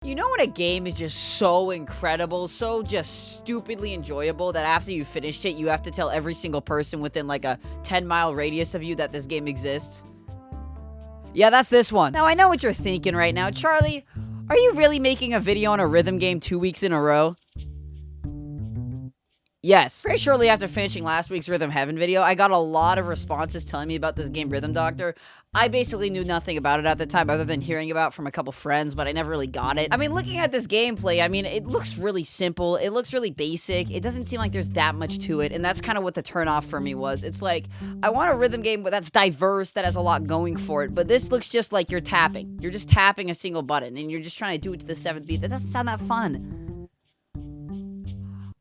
You know when a game is just so incredible, so just stupidly enjoyable that after you finished it, you have to tell every single person within like a 10-mile radius of you that this game exists? Yeah, that's this one. Now, I know what you're thinking right now. Charlie, are you really making a video on a rhythm game 2 weeks in a row? Yes. Very shortly after finishing last week's Rhythm Heaven video, I got a lot of responses telling me about this game Rhythm Doctor. I basically knew nothing about it at the time other than hearing about it from a couple friends, but I never really got it. I mean, looking at this gameplay, I mean, it looks really simple. It looks really basic. It doesn't seem like there's that much to it, and that's kind of what the turnoff for me was. It's like, I want a rhythm game that's diverse, that has a lot going for it, but this looks just like you're tapping. You're just tapping a single button, and you're just trying to do it to the 7th beat. That doesn't sound that fun.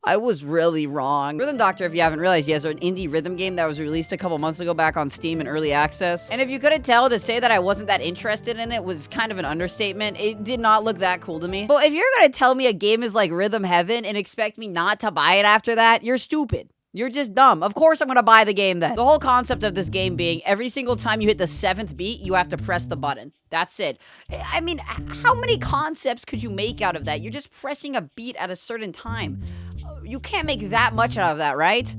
I was really wrong. Rhythm Doctor, if you haven't realized, is an indie rhythm game that was released a couple months ago back on Steam in early access. And if you couldn't tell, to say that I wasn't that interested in it was kind of an understatement. It did not look that cool to me. But if you're gonna tell me a game is like Rhythm Heaven and expect me not to buy it after that, you're stupid. You're just dumb. Of course I'm gonna buy the game then. The whole concept of this game being every single time you hit the 7th beat, you have to press the button. That's it. I mean, how many concepts could you make out of that? You're just pressing a beat at a certain time. You can't make that much out of that, right?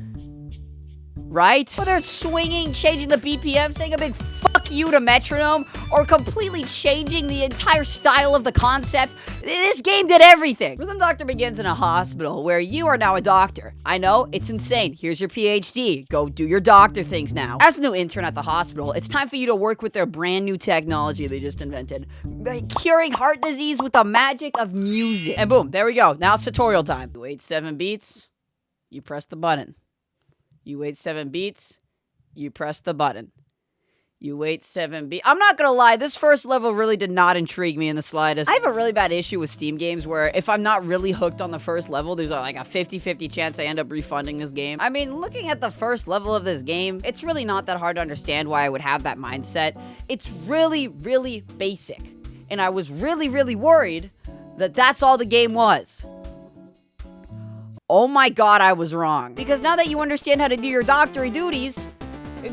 Right? Whether it's swinging, changing the BPM, saying a big fuck you to metronome, or completely changing the entire style of the concept, this game did everything. Rhythm Doctor begins in a hospital where you are now a doctor. I know, it's insane. Here's your PhD. Go do your doctor things now. As the new intern at the hospital, it's time for you to work with their brand new technology they just invented. Curing heart disease with the magic of music. And boom, there we go. Now it's tutorial time. You wait 7 beats, you press the button. You wait 7 beats, you press the button. You wait 7 beats. I'm not gonna lie, this first level really did not intrigue me in the slightest. I have a really bad issue with Steam games where if I'm not really hooked on the first level, there's like a 50-50 chance I end up refunding this game. I mean, looking at the first level of this game, it's really not that hard to understand why I would have that mindset. It's really, really basic. And I was really, really worried that that's all the game was. Oh my god, I was wrong. Because now that you understand how to do your doctory duties,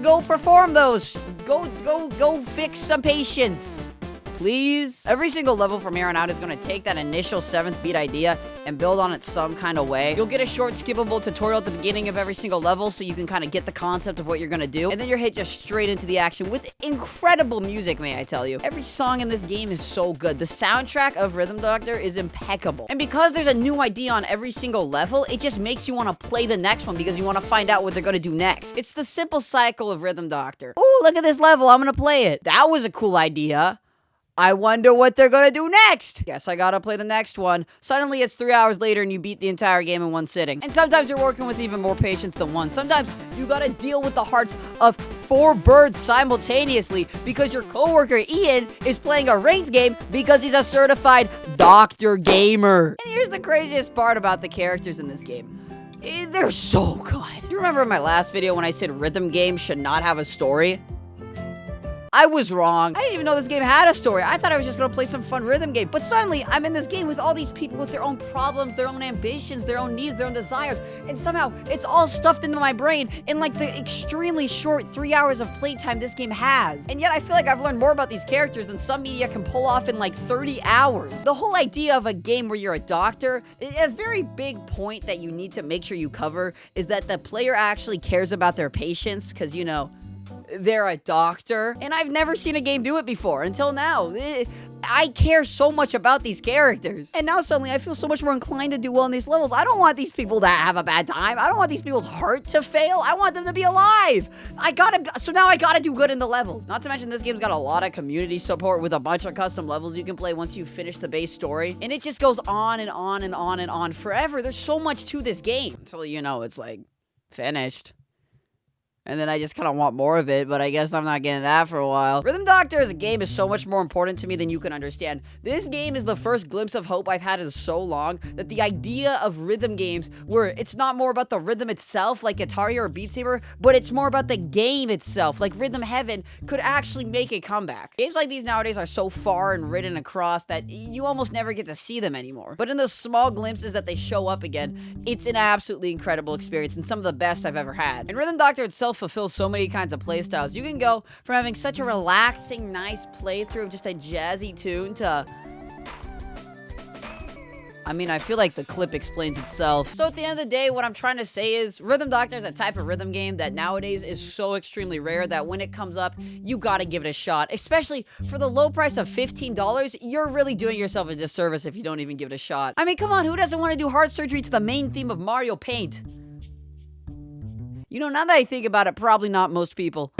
go perform those. Go fix some patients. Please. Every single level from here on out is going to take that initial 7th beat idea and build on it some kind of way. You'll get a short skippable tutorial at the beginning of every single level so you can kind of get the concept of what you're going to do. And then you're hit just straight into the action with incredible music, may I tell you. Every song in this game is so good. The soundtrack of Rhythm Doctor is impeccable. And because there's a new idea on every single level, it just makes you want to play the next one because you want to find out what they're going to do next. It's the simple cycle of Rhythm Doctor. Ooh, look at this level. I'm going to play it. That was a cool idea. I wonder what they're gonna do next. Guess I gotta play the next one. Suddenly it's 3 hours later and you beat the entire game in one sitting. And sometimes you're working with even more patients than one. Sometimes you gotta deal with the hearts of 4 birds simultaneously because your coworker Ian is playing a ranked game because he's a certified doctor gamer. And here's the craziest part about the characters in this game. They're so good. You remember in my last video when I said rhythm games should not have a story? I was wrong. I didn't even know this game had a story. I thought I was just gonna play some fun rhythm game. But suddenly, I'm in this game with all these people with their own problems, their own ambitions, their own needs, their own desires. And somehow, it's all stuffed into my brain in like the extremely short 3 hours of playtime this game has. And yet, I feel like I've learned more about these characters than some media can pull off in like 30 hours. The whole idea of a game where you're a doctor, a very big point that you need to make sure you cover is that the player actually cares about their patients, because, you know, they're a doctor, and I've never seen a game do it before until now. I care so much about these characters, and now suddenly I feel so much more inclined to do well in these levels. I don't want these people to have a bad time. I don't want these people's heart to fail. I want them to be alive. So now I gotta do good in the levels. Not to mention this game's got a lot of community support with a bunch of custom levels you can play once you finish the base story, and it just goes on and on and on and on forever. There's so much to this game until, you know, it's like finished. And then I just kind of want more of it, but I guess I'm not getting that for a while. Rhythm Doctor as a game is so much more important to me than you can understand. This game is the first glimpse of hope I've had in so long that the idea of rhythm games where it's not more about the rhythm itself like Atari or Beat Saber, but it's more about the game itself, like Rhythm Heaven, could actually make a comeback. Games like these nowadays are so far and written across that you almost never get to see them anymore. But in the small glimpses that they show up again, it's an absolutely incredible experience and some of the best I've ever had. And Rhythm Doctor itself fulfills so many kinds of playstyles. You can go from having such a relaxing, nice playthrough of just a jazzy tune to I mean, I feel like the clip explains itself. So at the end of the day, what I'm trying to say is Rhythm Doctor is a type of rhythm game that nowadays is so extremely rare that when it comes up, you gotta give it a shot. Especially for the low price of $15, you're really doing yourself a disservice if you don't even give it a shot. I mean, come on, who doesn't want to do heart surgery to the main theme of Mario Paint? You know, now that I think about it, probably not most people.